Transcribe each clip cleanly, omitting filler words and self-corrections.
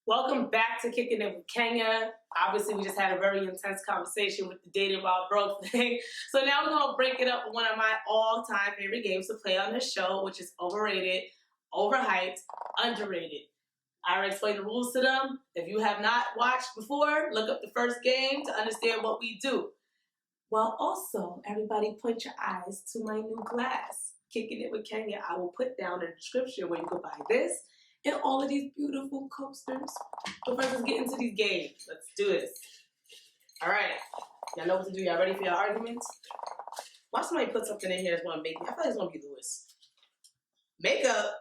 Welcome back to Kicking It with Kenya. Obviously, we just had a very intense conversation with the dating while broke thing. So now we're going to break it up with one of my all-time favorite games to play on this show, which is Overrated, Overhyped, Underrated. I already explained the rules to them. If you have not watched before, look up the first game to understand what we do. Well, also, everybody point your eyes to my new glass, Kicking It with Kenya. I will put down in the description where you can buy this and all of these beautiful coasters. But first, let's get into these games. Let's do this. All right. Y'all know what to do. Y'all ready for your arguments? Why somebody put something in here that's going to make me? I feel like it's going to be Louis. Makeup?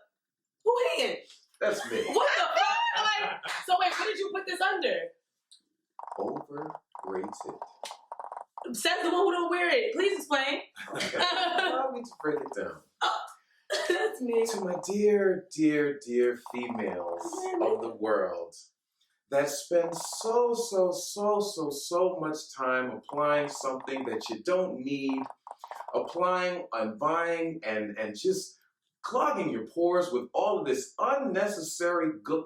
Who hating? That's me. What the fuck? Like, so wait, what did you put this under? Overrated. Says the one who don't wear it. Please explain. Allow me to break it down. That's me. To my dear, dear, dear females of the world that spend so much time applying something that you don't need, applying and buying and just clogging your pores with all of this unnecessary gook.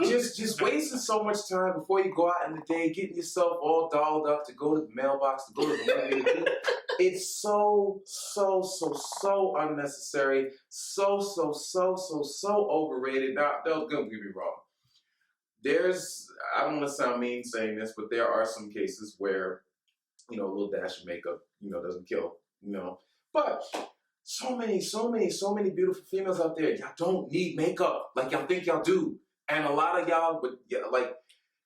just wasting so much time before you go out in the day, getting yourself all dolled up to go to the mailbox, to go to the movie. It's so unnecessary, so overrated. Now, don't get me wrong. I don't want to sound mean saying this, but there are some cases where, a little dash of makeup, doesn't kill, But so many beautiful females out there, y'all don't need makeup like y'all think y'all do. And a lot of y'all would,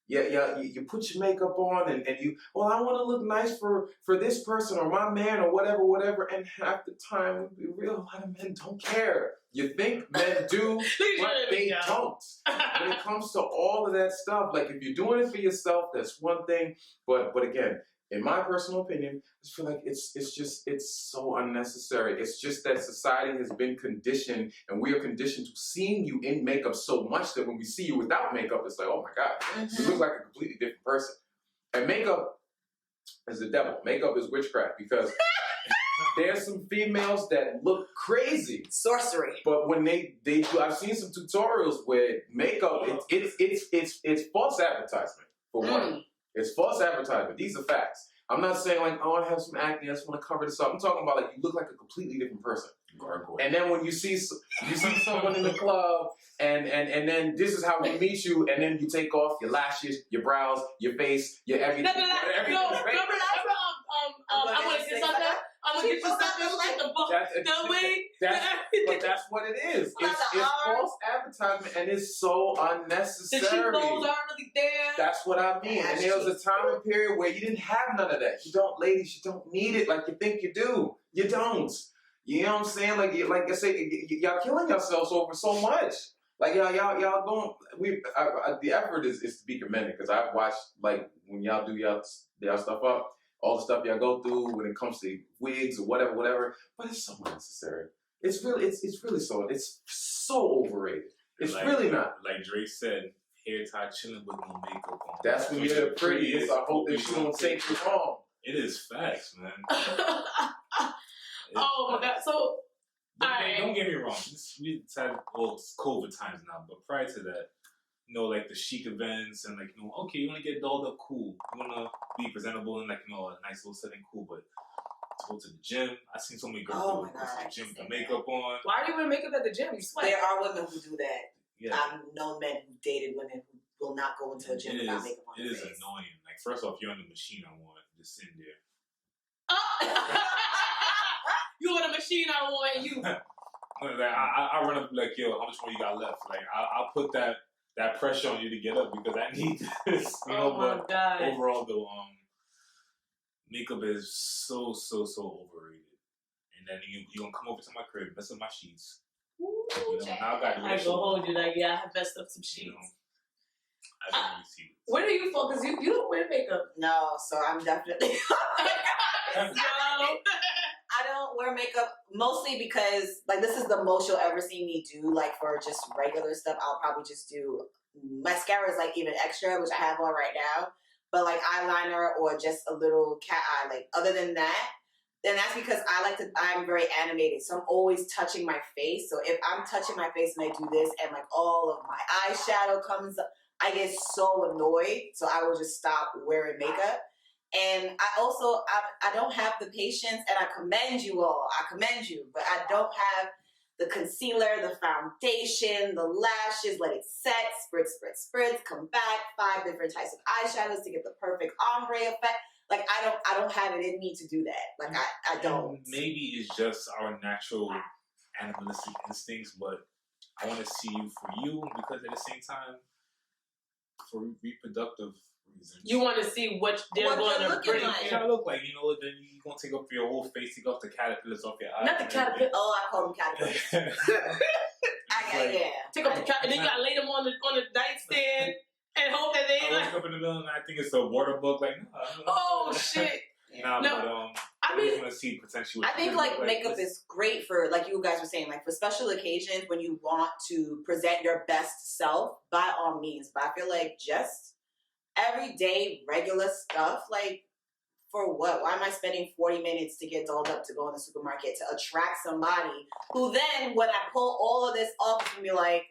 you put your makeup on and you, I want to look nice for this person or my man or whatever. And half the time, we real, a lot of men don't care. You think men do, but they don't. When it comes to all of that stuff, like if you're doing it for yourself, that's one thing. But again, in my personal opinion, I just feel like it's so unnecessary. It's just that society has been conditioned, and we are conditioned to seeing you in makeup so much that when we see you without makeup, it's like, oh my God, you look like a completely different person. And makeup is the devil. Makeup is witchcraft because there's some females that look crazy. Sorcery. But when they do, I've seen some tutorials where makeup, it's false advertisement, for one. It's false advertisement. These are facts. I'm not saying like, I have some acne, I just want to cover this up. I'm talking about like you look like a completely different person. And then when you see someone in the club, and then this is how we meet you, and then you take off your lashes, your brows, your face, your everything. Everything. No, remember I want to get something. I'm gonna get you something like the book. But that's what it is. It's false advertisement, and it's so unnecessary. The cheekbones aren't really there. That's what I mean. And there was a time and period where you didn't have none of that. Ladies, you don't need it like you think you do. You don't. You know what I'm saying? Like I say, y'all killing yourselves over so much. Like y'all going. The effort is to be commended because I've watched like when y'all do y'all stuff up. All the stuff y'all go through when it comes to wigs or whatever, but it's so unnecessary. It's so overrated. It's like, really not. Like Drake said, hair tie chilling with no makeup on. That's when you're the prettiest. I hope that you don't take it wrong. It is facts, man. Oh my God! So, don't get me wrong. We had it's COVID times now, but prior to that. Like the chic events and okay, you want to get dolled up, cool. You want to be presentable in a nice little setting, cool. But to go to the gym, I've seen so many girls go to the gym with the makeup on. Why are you wearing makeup at the gym? You sweat. There are women who do that. Yeah. I've known men who dated women who will not go into a gym without makeup on. It is annoying. Like first off, you're on the machine. I want just sitting there. You on a machine? I want you. I run up like, yo, how much more you got left? Like I'll put that pressure on you to get up because I need this, God. Overall, though, makeup is so overrated. And then you gonna come over to my crib, mess up my sheets. Now I got you. I go hold you like, yeah, I have messed up some sheets. I don't really see it. Where do you focus? You don't wear makeup. No, so I'm definitely. I don't wear makeup mostly because this is the most you'll ever see me do. Like for just regular stuff, I'll probably just do mascara is even extra, which I have on right now. But eyeliner or just a little cat eye. Other than that, And that's because I'm very animated, so I'm always touching my face. So if I'm touching my face and I do this and like all of my eyeshadow comes up, I get so annoyed. So I will just stop wearing makeup. And I don't have the patience, and I commend you all. I commend you, but I don't have the concealer, the foundation, the lashes, let it set, spritz, spritz, spritz, come back, 5 different types of eyeshadows to get the perfect ombre effect. Like I don't have it in me to do that. Like I don't. Maybe it's just our natural animalistic instincts, but I want to see you for you because at the same time, for reproductive reasons, You want to see what they're going to looking bring. like. you gotta look like, you know, then you're gonna take up your whole face, take off the caterpillars off your eyes. Not the caterpillar. Oh, I call them caterpillars. Yeah. Take off the cat, and then you gotta lay them on the nightstand and hope that they I like. wake up in the middle and I think it's a water book. Like, Oh shit! Nah, No, but I I mean, just want to see potentially. I think like this- makeup is great for, like you guys were saying, like for special occasions when you want to present your best self, by all means. But I feel like just everyday regular stuff, like for what? Why am I spending 40 minutes to get dolled up to go in the supermarket to attract somebody who then, when I pull all of this off, is gonna be like,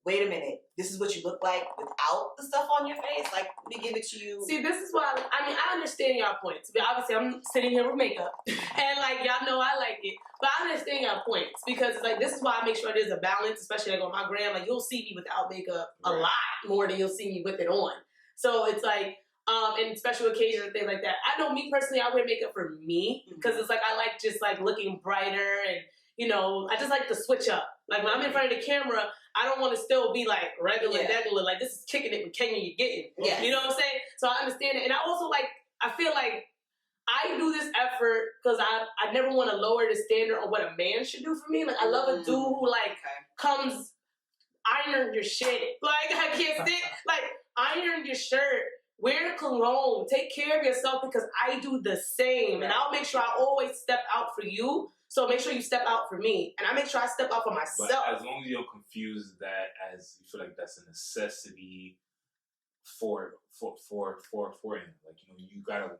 wait a minute, this is what you look like without the stuff on your face? Like, let me give it to you. see, this is why I understand y'all points. But obviously, I'm sitting here with makeup, and like y'all know I like it. But I understand y'all points because it's like this is why I make sure there's a balance, especially like on my gram. Like you'll see me without makeup a lot more than you'll see me with it on. So it's like. And special occasions and things like that. I know me personally, I wear makeup for me because it's like I like just like looking brighter and you know I just like to switch up. Like when I'm in front of the camera, I don't want to still be like regular, like this is kicking it with Kenya you're getting. Yeah. You know what I'm saying? So I understand it, and I also like I feel like I do this effort because I never want to lower the standard on what a man should do for me. Like I love a dude who like comes iron your shit. Like I can't stand like iron your shirt. Wear cologne. Take care of yourself because I do the same. And I'll make sure I always step out for you. So make sure you step out for me. And I make sure I step out for myself. But as long as you don't confuse that as you feel like that's a necessity for him. Like, you know, you gotta,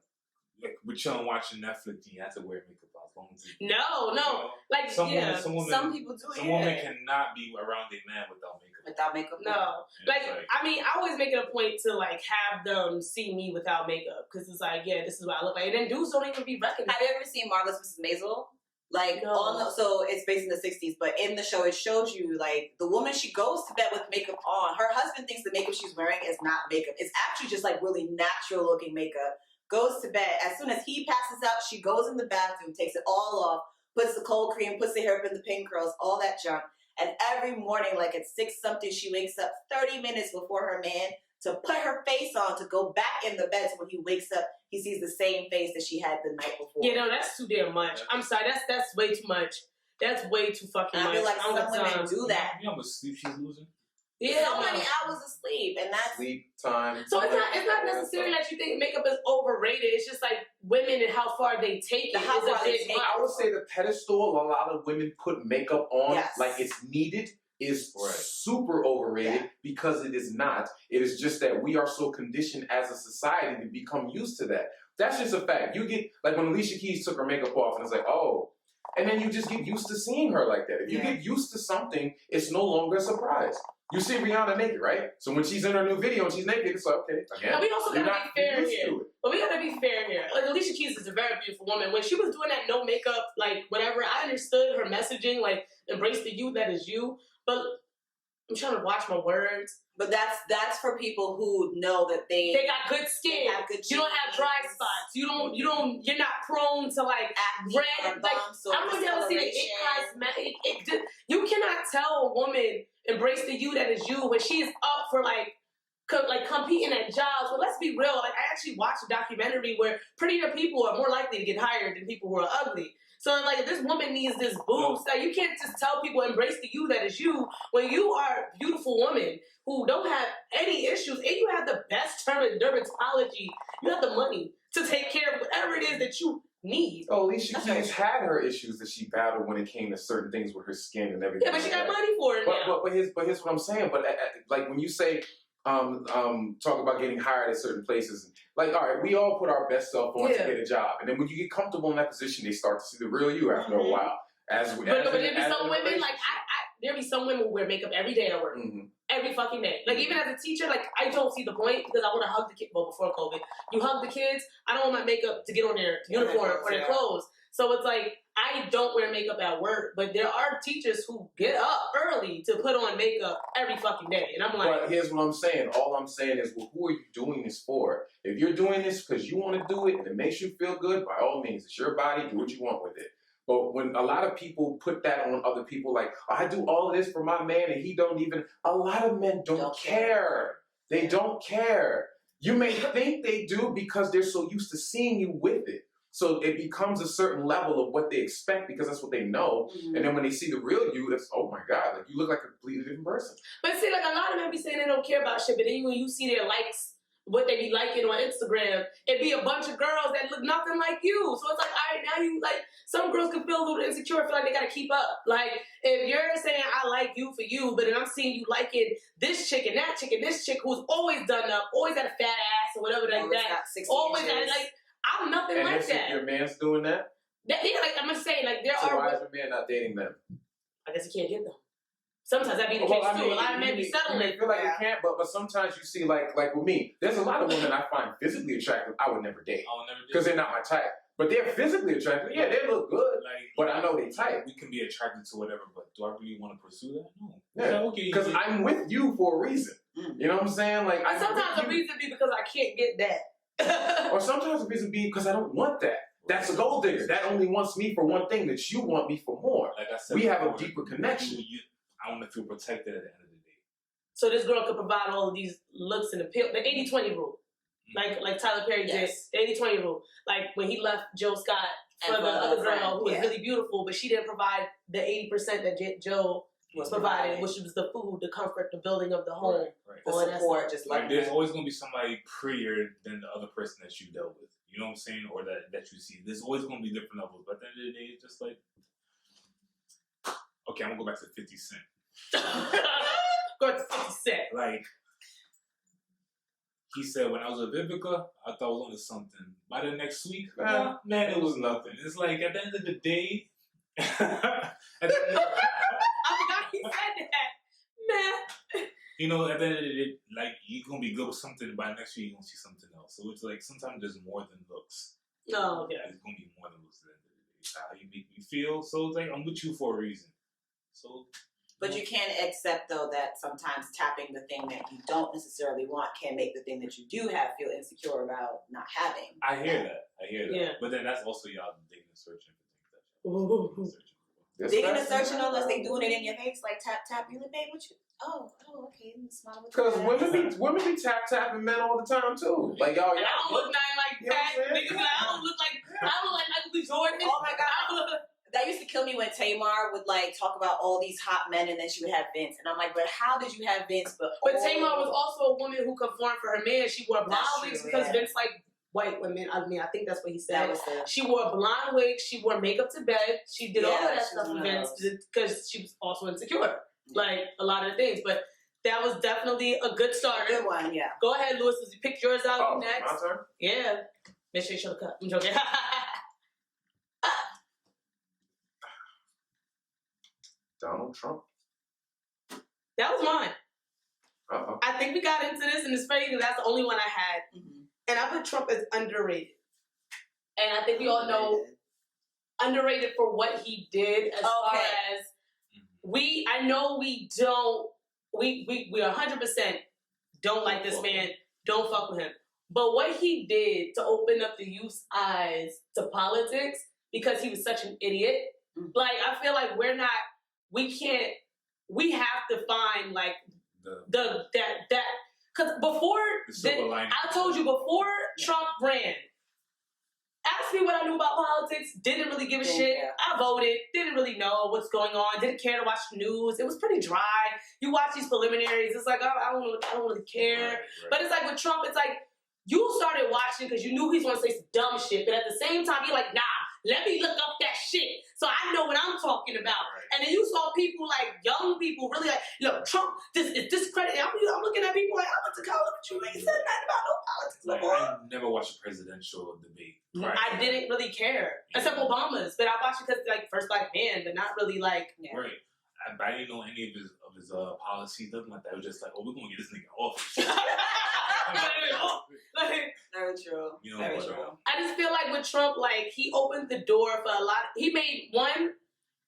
like, we're chilling watching Netflix and you have to wear makeup as long as you No. You know, Like, some people do. Some women cannot be around a man without makeup. Without makeup. No. And Like, it's I mean, I always make it a point to, like, have them see me without makeup. Because it's like, yeah, this is what I look like. And then dudes don't even be recognized. Have you ever seen Marvelous Mrs. Maisel? Like, No. so it's based in the 60s, but in the show, it shows you, like, the woman, she goes to bed with makeup on. Her husband thinks the makeup she's wearing is not makeup. It's actually just, like, really natural-looking makeup. Goes to bed. As soon as he passes out, she goes in the bathroom, takes it all off, puts the cold cream, puts the hair up in the pin curls, all that junk. And every morning, like at 6-something, she wakes up 30 minutes before her man to put her face on to go back in the bed. So when he wakes up, he sees the same face that she had the night before. Yeah, no, that's too damn much. I'm sorry, that's way too much. That's way too fucking And I much. feel like some women do that. You know how much sleep she's losing? Yeah, So many hours of sleep, and that's Sleep time. So it's not necessarily that you think makeup is overrated. It's just like women and how far they take it. How is a far they bit take much. I would say the pedestal a lot of women put makeup on Yes. like it's needed is Right. super overrated Yeah. because it is not. It is just that we are so conditioned as a society to become used to that. That's just a fact. You get, like when Alicia Keys took her makeup off and it's like, oh, and then you just get used to seeing her like that. If you get used to something, it's no longer a surprise. You see Rihanna naked, right? So when she's in her new video and she's naked, it's like, okay, again. And we also you're gotta not be fair used here. to it. But we gotta be fair here. Like Alicia Keys is a very beautiful woman. When she was doing that no makeup, like whatever, I understood her messaging, like embrace the you that is you. But I'm trying to watch my words. But that's for people who know that They got good skin. have good You don't have dry genes. spots. You're not prone to like acne red. or Like bumps or I'm gonna never see the discoloration. cosmetic. You cannot tell a woman embrace the you that is you when she's up for like competing at jobs. Well, let's be real. Like I actually watched a documentary where prettier people are more likely to get hired than people who are ugly. So like if this woman needs this boost, like, you can't just tell people embrace the you that is you when you are a beautiful woman who don't have any issues and you have the best dermatology. You have the money to take care of whatever it is that you need. Oh, Alicia That's Keys had her issues that she battled when it came to certain things with her skin and everything. Yeah, but she like got that. money for it now. But here's what I'm saying. But like when you say talk about getting hired at certain places. Like, all right, we all put our best self on to Yeah. get a job, and then when you get comfortable in that position, they start to see the real you after a while. But there be some women like there be some women who wear makeup every day at work, every fucking day. Like even as a teacher, like I don't see the point because I want to hug the kids. Well, before COVID, you hug the kids. I don't want my makeup to get on their uniform or their clothes. So it's like I don't wear makeup at work, but there are teachers who get up early to put on makeup every fucking day, and I'm like. But here's what I'm saying. All I'm saying is, well, who are you doing this for? If you're doing this because you want to do it and it makes you feel good, by all means, it's your body. Do what you want with it. But when a lot of people put that on other people, like, I do all of this for my man and he don't even, a lot of men don't care. They don't care. You may think they do because they're so used to seeing you with it. So it becomes a certain level of what they expect because that's what they know. And then when they see the real you, it's, oh my God, like you look like a completely different person. But see, like a lot of men be saying they don't care about shit, but then when you see their likes, what they be liking on Instagram, it be a bunch of girls that look nothing like you. So it's like, all right, now you like, some girls can feel a little insecure, feel like they gotta keep up. Like, if you're saying I like you for you, but then I'm seeing you liking this chick and that chick and this chick who's always done up, always got a fat ass or whatever like that. Always got, like, I'm nothing and like that. If your man's doing that? Yeah, like I'm just saying, like there so are. Why is your man not dating them? I guess he can't get them. Sometimes that be the case too. A lot of men be settling. You feel like you can't, but sometimes you see like with me, there's a lot of women I find physically attractive. I would never date because they're not my type. But they're physically attractive. Yeah, they look good. Like, but I know they type. We can be attracted to whatever, but do I really want to pursue that? No. Yeah. Okay. Because I'm with you for a reason. You know what I'm saying? Like, and sometimes the reason be because I can't get that. Or sometimes the reason be because I don't want that. That's a gold digger. That only wants me for one thing. That you want me for more. Like I said, we have a deeper connection. I want to feel protected at the end of the day. So this girl could provide all of these looks and appeal. The 80-20 rule. Like Tyler Perry did. The 80-20 rule. Like when he left Joe Scott for the other girl who was really beautiful, but she didn't provide the 80% that Joe was providing, which was the food, the comfort, the building of the home. The support, just like there's always going to be somebody prettier than the other person that you dealt with. You know what I'm saying? Or that you see. There's always going to be different levels. But at the end of the day, it's just like, okay, I'm going to go back to 50 Cent. Go to 50 Cent. Like, he said, when I was with Vivica, I thought I was onto something. By the next week, man, it was nothing. It's like, at the end of the day, I forgot he said that. Man. You know, at the end of the day, like, you're going to be good with something, by next week, you're going to see something else. So it's like, sometimes there's more than looks. Oh, okay. There's going to be more than looks at the end of the day. It's how you make me feel. So it's like, I'm with you for a reason. So... But you can't accept, though, that sometimes tapping the thing that you don't necessarily want can make the thing that you do have feel insecure about not having. I hear that. Yeah. But then that's also y'all digging and searching for for things that digging and searching unless they doing it in your face, like tap, tap. You like, babe, what you... Oh, okay. Smile with because women be tap tapping men all the time, too. Like, y'all... And I don't look nothing like that. Niggas like, I don't look like Ugly Jordan. Oh, my God. That used to kill me when Tamar would like talk about all these hot men and then she would have Vince. And I'm like, but how did you have Vince? But Tamar was also a woman who conformed for her man. She wore blonde wigs because Vince liked white women. I mean, I think that's what he said. She wore blonde wigs. She wore makeup to bed. She did all of that stuff with Vince because she was also insecure. Like a lot of things. But that was definitely a good start. Good one, yeah. Go ahead, Louis. You pick yours out next. My turn? Yeah. Make sure you show the cut. I'm joking. Donald Trump. That was mine. Uh-oh. I think we got into this in the space because that's the only one I had. And I put Trump as underrated. And I think we all know underrated for what he did as far as I know we 100% don't like this man, don't fuck with him. But what he did to open up the youth's eyes to politics, because he was such an idiot, like I feel like we have to find like that because before I told you before Trump ran, asked me what I knew about politics, didn't really give a shit. I voted, didn't really know what's going on, didn't care to watch the news. It was pretty dry. You watch these preliminaries, it's like I don't really care. Right. But it's like with Trump, it's like you started watching because you knew he's gonna say some dumb shit, but at the same time you're like, nah, let me look up that shit so I know what I'm talking about. And then you saw people like young people really like, Trump, this is discredit. I'm looking at people like, I went to college, but you ain't said nothing about no politics no more. I never watched a presidential debate. I didn't really care, except Obama's. But I watched it because like first black man, but not really like. Yeah. Right. But I didn't know any of his policies, nothing like that. It was just like, oh, we're gonna get this nigga off. Very true. Very true. I just feel like with Trump, like he opened the door for a lot. He made one.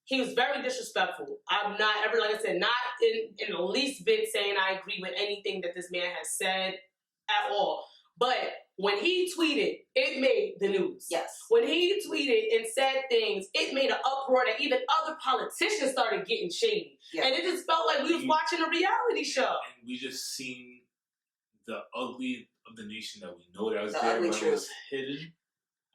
He was very disrespectful. I'm not ever, like I said, not in the least bit saying I agree with anything that this man has said at all. But when he tweeted, it made the news. Yes. When he tweeted and said things, it made an uproar that even other politicians started getting shady. Yeah. And it just felt like we was watching a reality show. And we just seen the ugly of the nation that we know that was the there, ugly but truth. it was hidden.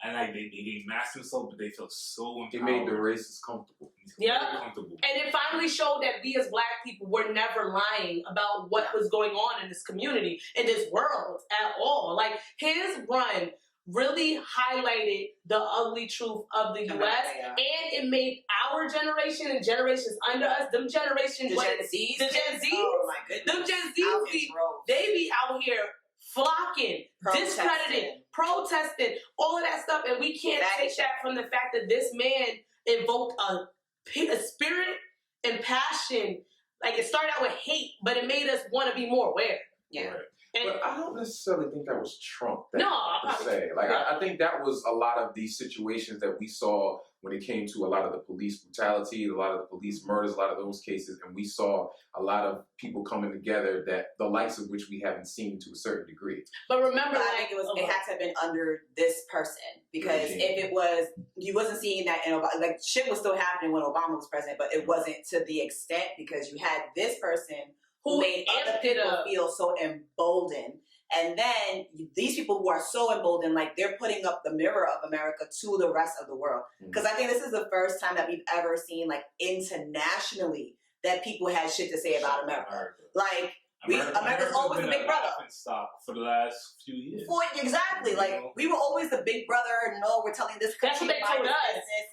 And like they masked themselves, but they felt so empowered. It made the racists comfortable. Yeah. And it finally showed that we as black people were never lying about what was going on in this community, in this world at all. Like his run really highlighted the ugly truth of the U.S. And it made our generation and generations under us, them generations, the Gen Zs, oh my goodness, them Gen Zs, they be out here flocking, discrediting, protesting, all of that stuff, and we can't take that from the fact that this man invoked a spirit and passion. Like it started out with hate, but it made us want to be more aware. Yeah. And but I don't necessarily think that was Trump. Like I think that was a lot of these situations that we saw when it came to a lot of the police brutality, a lot of the police murders, a lot of those cases, and we saw a lot of people coming together that the likes of which we haven't seen to a certain degree. But remember, I think it had to have been under this person because if it was, you wasn't seeing that in Obama. Like shit was still happening when Obama was president, but it wasn't to the extent because you had this person who made other people feel so emboldened. And then these people who are so emboldened, like they're putting up the mirror of America to the rest of the world. Because I think this is the first time that we've ever seen, like internationally, that people had shit to say about America. Like, America's always the big brother. Stop for the last few years. Exactly. Like, we were always the big brother. No, we're telling this country. That's what they told us.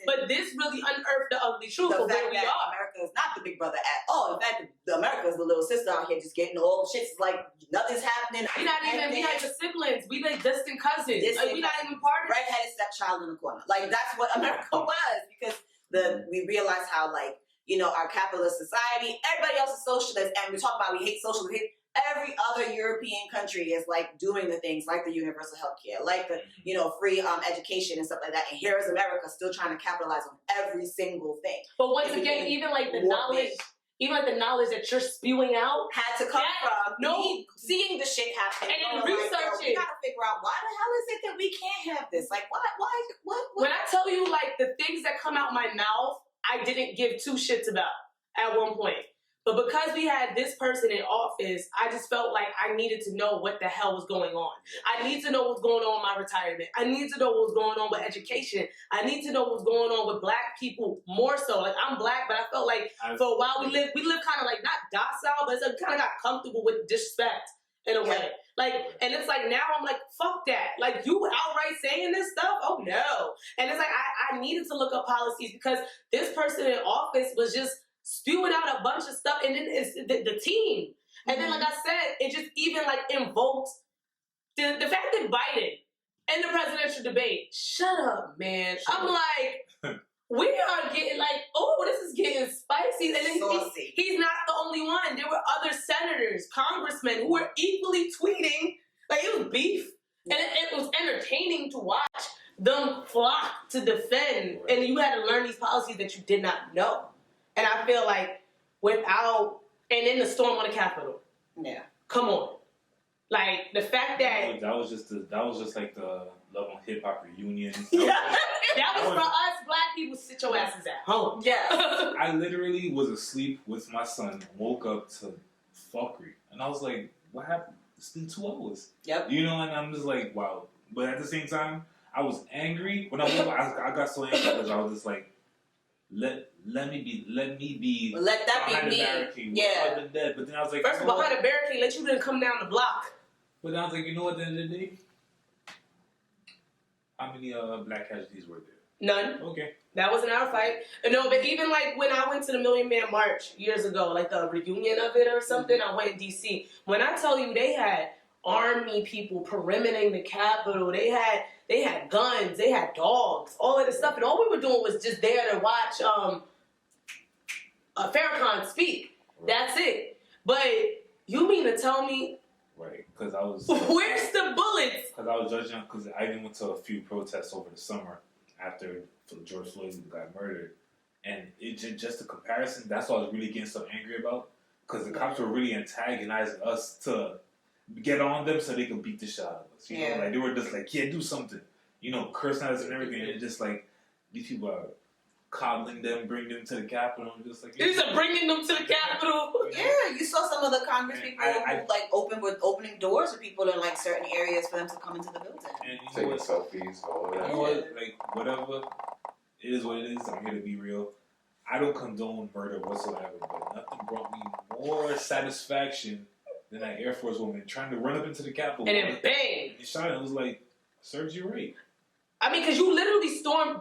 But this really unearthed the ugly truth of where we are. America is not the big brother at all. In fact, America is the little sister out here just getting all the shit. It's like nothing's happening. We're not even siblings. We like distant cousins. We're not even part of it. Redheaded stepchild in the corner. Like, that's what America was. Because we realized how, like, you know, our capitalist society, everybody else is socialist, and we talk about we hate socialism. Every other European country is like doing the things like the universal health care, like the, you know, free education and stuff like that. And here is America still trying to capitalize on every single thing. But once again, even like the knowledge that you're spewing out had to come from seeing the shit happen. And then researching. We gotta figure out why the hell is it that we can't have this? Like, what? When I tell you, like, the things that come out my mouth, I didn't give two shits about at one point. But because we had this person in office, I just felt like I needed to know what the hell was going on. I need to know what's going on with my retirement. I need to know what's going on with education. I need to know what's going on with black people more so. Like, I'm black, but I felt like for a while we lived kind of like not docile, but it's kind of got comfortable with disrespect in a way. Like, and it's like now I'm like, fuck that. Like, you outright saying this stuff? Oh no. And it's like I needed to look up policies because this person in office was just spewing out a bunch of stuff, and then it's the team. And then, like I said, it just even like invoked the fact that Biden in the presidential debate, shut up, man. I'm like, we are getting like, oh, this is getting spicy. And then he's not the only one. There were other senators, congressmen who were equally tweeting. Like, it was beef. And it was entertaining to watch them flock to defend. And you had to learn these policies that you did not know. And I feel like and then the storm on the Capitol. Yeah. Come on. Like, the fact that... That was just like the Love on Hip Hop reunion. That was for us black people. Sit your asses at home. Yeah. I literally was asleep with my son, woke up to fuckery. And I was like, what happened? It's been 2 hours. Yep. You know, and I'm just like, wow. But at the same time, I was angry. When I woke up, I got so angry because I was just like, let that be me. Yeah. But then I was like, first behind the barricade, let you didn't come down the block. But then I was like, you know what? At the end of the day, how many black casualties were there? None. Okay. That wasn't our fight. No, but even like when I went to the Million Man March years ago, like the reunion of it or something, I went in D.C. When I tell you they had army people perimetering the Capitol, they had guns, they had dogs, all of this stuff, and all we were doing was just there to watch Farrakhan speak. That's it. But you mean to tell me? Right, because I was. Where's the bullets? Because I was judging, because I even went to a few protests over the summer after George Floyd got murdered, and it just a comparison. That's what I was really getting so angry about, because the cops were really antagonizing us to get on them so they could beat the shit out of us. You know, like they were just like, yeah, do something. You know, cursing at us and everything, and just like these people are coddling them, bring them to the Capitol, and just like these are bringing them to the Capitol. Yeah, you saw some of the Congress people who opening doors for people in like certain areas for them to come into the building. And you Taking know selfies, all of that. You know what? Like whatever, it is what it is. I'm here to be real. I don't condone murder whatsoever, but nothing brought me more satisfaction than that Air Force woman trying to run up into the Capitol. And then bang! And shot it. It was like, serves you right. I mean, because you literally stormed.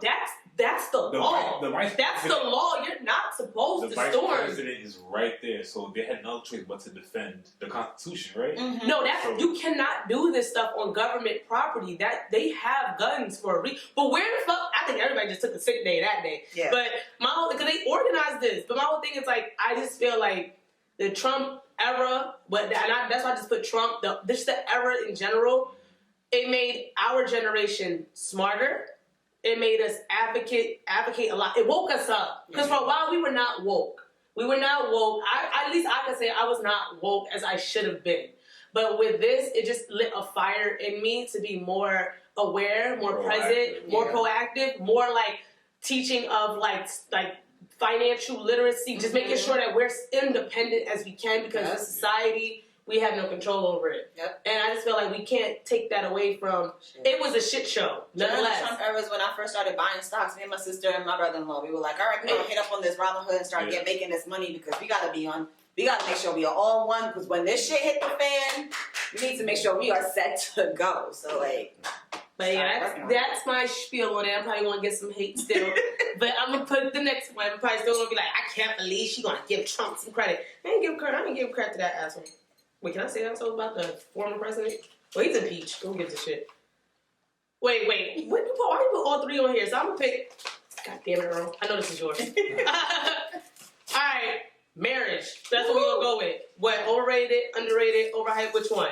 That's the law. That's the law. You're not supposed to storm. The vice president is right there, so they had no choice but to defend the Constitution, right? Mm-hmm. No, you cannot do this stuff on government property. That they have guns for a reason. But where the fuck? I think everybody just took a sick day that day. Yeah. But my whole, because they organized this. But my whole thing is like, I just feel like the Trump era, that's why I just put Trump. Just the era in general. It made our generation smarter. It made us advocate a lot. It woke us up. Because for a while, we were not woke. We were not woke. At least I can say I was not woke as I should have been. But with this, it just lit a fire in me to be more aware, more present, more proactive, more like teaching of like financial literacy, just making sure that we're independent as we can because as a society, we have no control over it. Yep. And I just feel like we can't take that away from... It was a shit show, nonetheless. Trump era was when I first started buying stocks. Me and my sister and my brother-in-law, we were like, all right, we're going to hit up on this Robinhood and start making this money because we got to make sure we are all one because when this shit hit the fan, we need to make sure we are set to go. So, like... But yeah, that's my spiel on it. I'm probably going to get some hate still. But I'm going to put the next one. I'm probably still going to be like, I can't believe she's going to give Trump some credit. I ain't give credit to that asshole. Wait, can I say that about the former president? Well, he's impeached. Who gives a shit? Wait. Why you put all three on here? So I'm going to pick... God damn it, Earl. I know this is yours. All right. Marriage. That's what we're going to go with. What? Overrated, underrated, overhyped? Which one?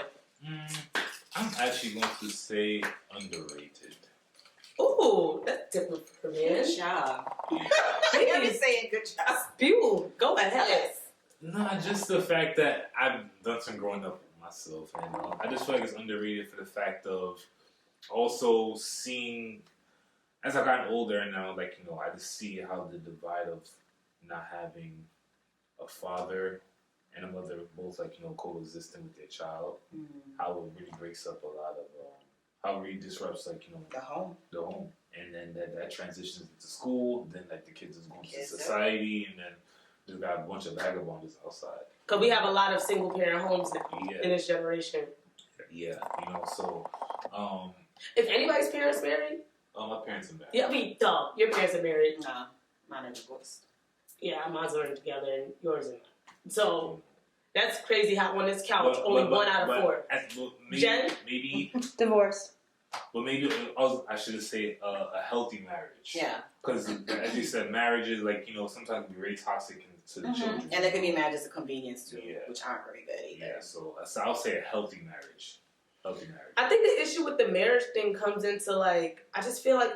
I'm actually going to say underrated. Ooh, that's different for me. Good job. I've been saying good job. Spew. Go ahead. Yes. Nah, just the fact that I've done some growing up myself, and I just feel like it's underrated for the fact of also seeing, as I've gotten older and now, like, you know, I just see how the divide of not having a father and a mother both, like, you know, coexisting with their child, how it really breaks up a lot of, how it really disrupts, like, you know, the home, and then that transitions into school, then like the kids is going to society, and then just got a bunch of vagabonds outside. Because we have a lot of single parent homes now in this generation. Yeah, you know, so is anybody's parents married? My parents are married. Yeah, I mean, duh, your parents are married. No, mine are divorced. Yeah, mine's are together and yours isn't. So that's crazy how on this couch only one out of four. Maybe divorced. But maybe I should say a healthy marriage. Yeah. Because as you said, marriages, like, you know, sometimes can be very toxic to the children. And there can be marriages of convenience too, which aren't very good either. Yeah, so I'll say a healthy marriage. I think the issue with the marriage thing comes into like, I just feel like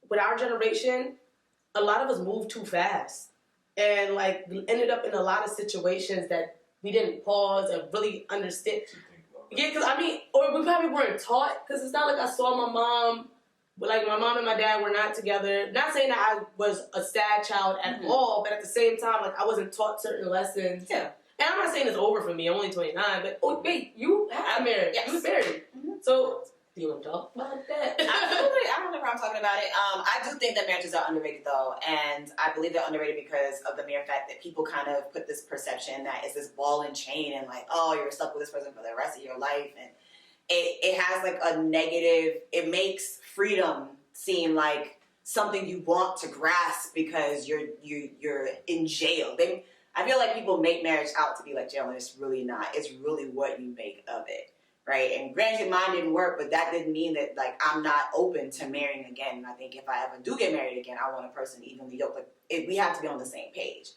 with our generation, a lot of us moved too fast. And like ended up in a lot of situations that we didn't pause and really understand. Yeah, because I mean, or we probably weren't taught, because it's not like I saw my mom, like my mom and my dad were not together. Not saying that I was a sad child at all, but at the same time, like I wasn't taught certain lessons. Yeah. And I'm not saying it's over for me, I'm only 29, but wait, you have married. Yes. You were married. So, do you want to talk about that? Absolutely. I don't know if I'm talking about it. I do think that marriages are underrated though, and I believe they're underrated because of the mere fact that people kind of put this perception that it's this ball and chain and like, oh, you're stuck with this person for the rest of your life, and it has like a negative, it makes freedom seem like something you want to grasp because you're in jail. I feel like people make marriage out to be like jail, and it's really not. It's really what you make of it, right? And granted, mine didn't work, but that didn't mean that like I'm not open to marrying again. And I think if I ever do get married again, I want a person evenly yoked. Like we have to be on the same page.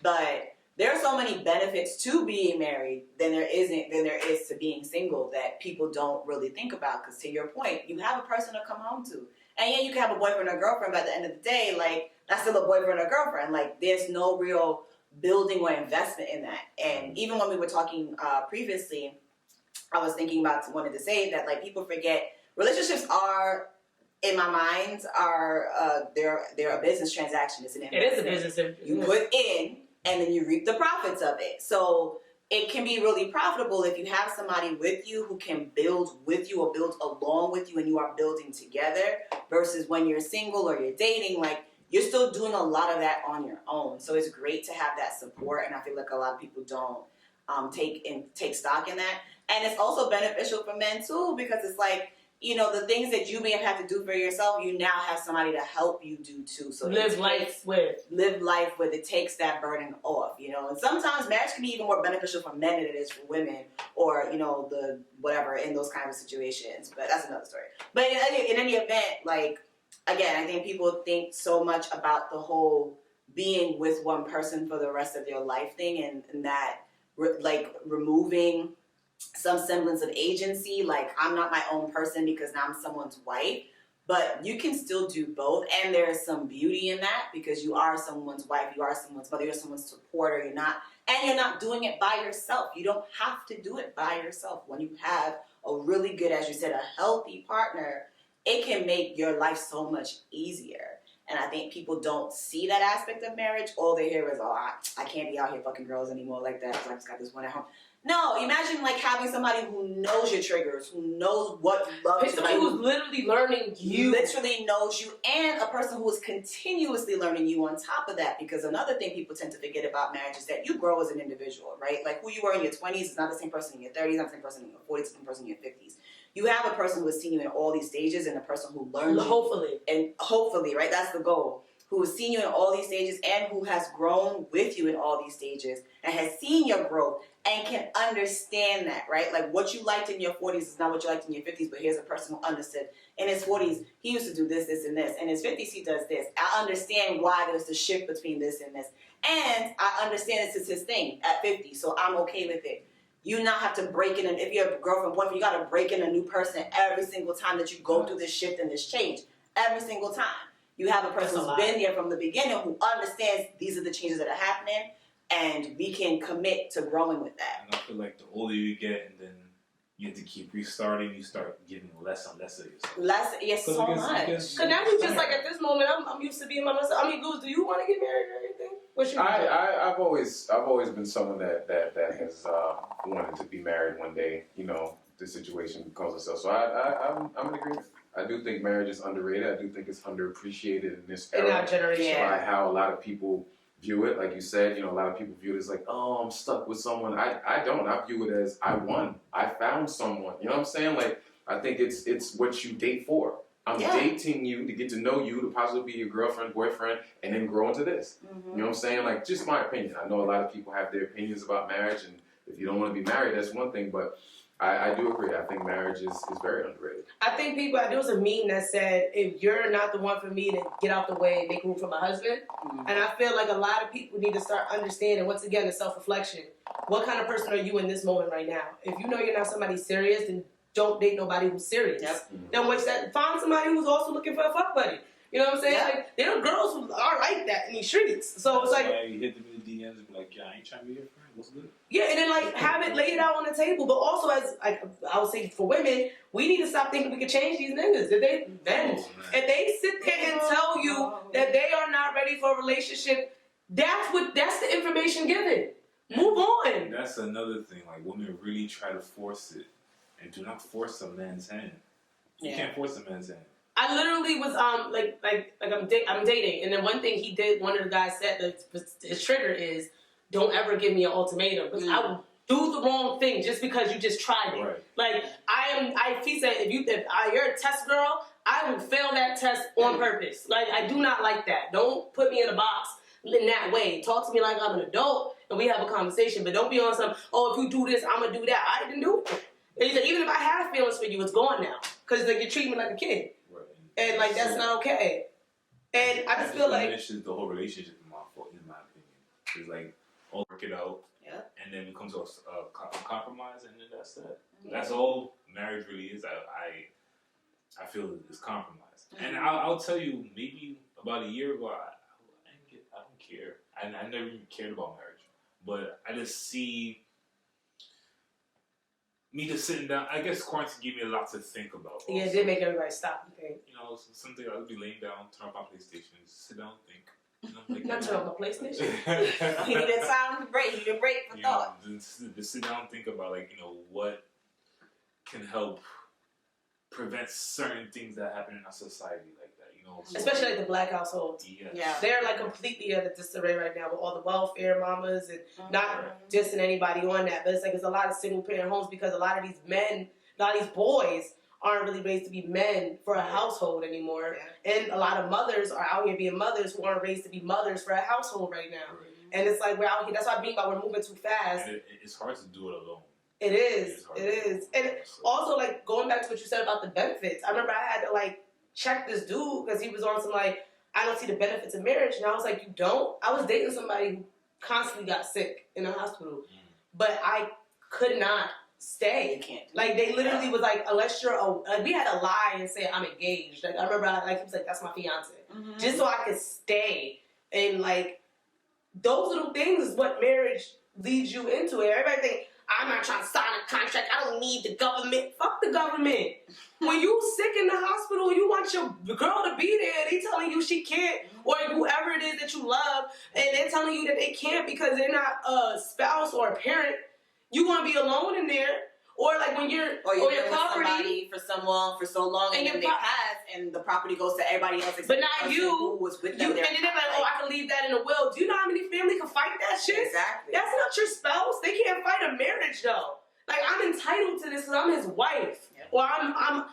But there are so many benefits to being married than there is to being single that people don't really think about. Because to your point, you have a person to come home to. And yeah, you can have a boyfriend or girlfriend, but at the end of the day, like, that's still a boyfriend or girlfriend. Like, there's no real building or investment in that. And even when we were talking previously, I was wanted to say that, like, people forget relationships are, in my mind, they're a business transaction. It's an investment. It is a business. You put in, and then you reap the profits of it. So it can be really profitable if you have somebody with you who can build with you or build along with you and you are building together versus when you're single or you're dating, like you're still doing a lot of that on your own. So it's great to have that support, and I feel like a lot of people don't take stock in that. And it's also beneficial for men too, because it's like, you know, the things that you may have had to do for yourself, you now have somebody to help you do too. So live life with it takes that burden off, you know. And sometimes marriage can be even more beneficial for men than it is for women, or you know, the whatever in those kind of situations. But that's another story. But in any event, like again, I think people think so much about the whole being with one person for the rest of their life thing, and that like removing some semblance of agency, like I'm not my own person because now I'm someone's wife, but you can still do both, and there's some beauty in that because you are someone's wife, you are someone's mother, you're someone's supporter, you're not doing it by yourself. You don't have to do it by yourself. When you have a really good, as you said, a healthy partner, it can make your life so much easier. And I think people don't see that aspect of marriage. All they hear is, oh, I can't be out here fucking girls anymore like that because I just got this one at home. No, imagine like having somebody who knows your triggers, who knows what you love. somebody who's literally learning you. Literally knows you, and a person who is continuously learning you on top of that. Because another thing people tend to forget about marriage is that you grow as an individual, right? Like who you were in your 20s is not the same person in your 30s, not the same person in your 40s, the same person in your 50s. You have a person who has seen you in all these stages, and a person who learns hopefully. And hopefully, right? That's the goal. Who has seen you in all these stages and who has grown with you in all these stages and has seen your growth and can understand that, right? Like what you liked in your 40s is not what you liked in your 50s, but here's a person who understood. In his 40s, he used to do this, this, and this. In his 50s, he does this. I understand why there's the shift between this and this. And I understand this is his thing at 50, so I'm okay with it. You not have to break in, and if you're a girlfriend, boyfriend, you got to break in a new person every single time that you go through this shift and this change. Every single time. You have a person who's been there from the beginning who understands these are the changes that are happening, and we can commit to growing with that. And I feel like the older you get, and then you have to keep restarting, you start giving less and less of yourself. Yes, so much. Because now we just like at this moment, I'm used to being by myself. I mean, Goose, do you want to get married or anything? What's your I've always been someone that has wanted to be married one day. You know, the situation calls itself. So I'm in agreement. I do think marriage is underrated. I do think it's underappreciated in this era. In our generation. By how a lot of people view it. Like you said, you know, a lot of people view it as like, oh, I'm stuck with someone. I don't. I view it as I won. I found someone. You know what I'm saying? Like, I think it's what you date for. I'm dating you to get to know you, to possibly be your girlfriend, boyfriend, and then grow into this. Mm-hmm. You know what I'm saying? Like, just my opinion. I know a lot of people have their opinions about marriage, and if you don't want to be married, that's one thing, but I do agree. I think marriage is very underrated. I think there was a meme that said, if you're not the one for me, to get out the way and make room for my husband. Mm-hmm. And I feel like a lot of people need to start understanding, once again, the self-reflection. What kind of person are you in this moment right now? If you know you're not somebody serious, then don't date nobody who's serious. Yep. Mm-hmm. Then find somebody who's also looking for a fuck buddy. You know what I'm saying? Yep. Like, there are girls who are like that in these streets. So it's like, you hit them in the DMs and be like, yeah, I ain't trying to be your friend. What's good? Yeah, and then like have it laid out on the table. But also, as I would say for women, we need to stop thinking we can change these niggas. If they sit there and tell you that they are not ready for a relationship, that's the information given. Move on. That's another thing. Like, women really try to force it, and do not force a man's hand. You can't force a man's hand. I literally was I'm dating, and then one thing he did, one of the guys said that his trigger is, don't ever give me an ultimatum, because I will do the wrong thing just because you just tried it. Right. Like he said, if you're a test girl, I will fail that test on purpose. Like, I do not like that. Don't put me in a box in that way. Talk to me like I'm an adult and we have a conversation, but don't be on some, oh, if you do this, I'm going to do that. I didn't do it. And he said, even if I have feelings for you, it's gone now. Because like, you're treating me like a kid. Right. And like, that's not okay. And I just feel like... diminishes the whole relationship in my opinion. It's like, all work it out. Yeah. And then it becomes a compromise, and then that's it. That's all marriage really is. I feel it's compromise. And I'll tell you, maybe about a year ago, I don't care. I never even cared about marriage. But I just see me just sitting down. I guess quarantine gave me a lot to think about. Also. Yeah, it did make everybody stop and think. You know, something I would be laying down, turn off my PlayStation, sit down and think. You know, like, Not turn off my PlayStation. He needed time to break. He needed a break for thought. Just sit down and think about, like, you know, what can help prevent certain things that happen in our society like that, you know. So, especially like the black households. Yeah. They're like completely at a disarray right now with all the welfare mamas and not dissing anybody on that, but it's like there's a lot of single parent homes because a lot of these men, a lot of these boys aren't really raised to be men for a household anymore. Yeah. And a lot of mothers are out here being mothers who aren't raised to be mothers for a household right now. Right. And it's like we're out here, that's what I mean by we're moving too fast. And it's hard to do it alone. It is. And also, like, going back to what you said about the benefits, I remember I had to, like, check this dude because he was on some, like, I don't see the benefits of marriage. And I was like, you don't? I was dating somebody who constantly got sick in the hospital. But I could not stay. You can't. Like, they literally was like, unless you're, like, we had to lie and say I'm engaged. Like, I remember, he was like, that's my fiance. Just so I could stay. And, like, those little things is what marriage leads you into. And everybody think, I'm not trying to sign a contract. I don't need the government. Fuck the government. When you sick in the hospital, you want your girl to be there. They telling you she can't, or whoever it is that you love, and they're telling you that they can't because they're not a spouse or a parent. You want to be alone in there, or like when you're or your with property somebody for so long, and then they pass, and the property goes to everybody else, but not you. Who was with them and then they're like, oh, I can leave that in a will. Do you know how many family can fight that shit? Exactly. That's not your spouse. They can't fight a marriage though. Like, I'm entitled to this because I'm his wife, or I'm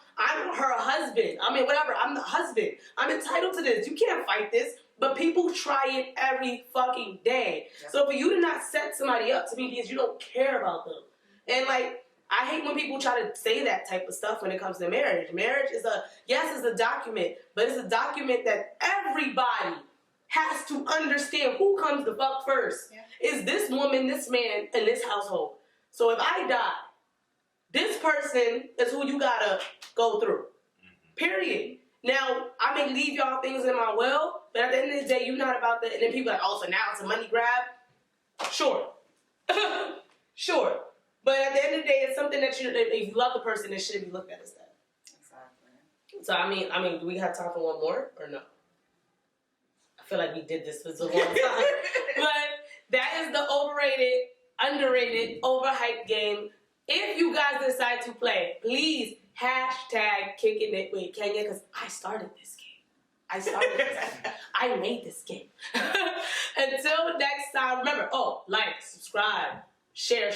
her husband. I mean, whatever. I'm the husband. I'm entitled to this. You can't fight this. But people try it every fucking day. Yeah. So for you to not set somebody up, to me, means you don't care about them. And like, I hate when people try to say that type of stuff when it comes to marriage. Marriage is it's a document, but it's a document that everybody has to understand who comes the fuck first. Yeah. Is this woman, this man, in this household? So if I die, this person is who you gotta go through. Period. Now, I may leave y'all things in my will, but at the end of the day, you're not about that. And then people are like, oh, so now it's a money grab? Sure. Sure. But at the end of the day, it's something that if you love the person, it shouldn't be looked at as that. Exactly. So, I mean, do we have time for one more or no? I feel like we did this for so long time. But that is the overrated, underrated, overhyped game. If you guys decide to play, please hashtag kicking it with Kenya, because I started this game. I made this game. Until next time, remember, like, subscribe, share.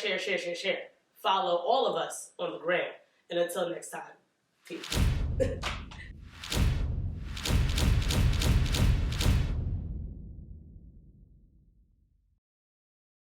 Follow all of us on the gram. And until next time, peace.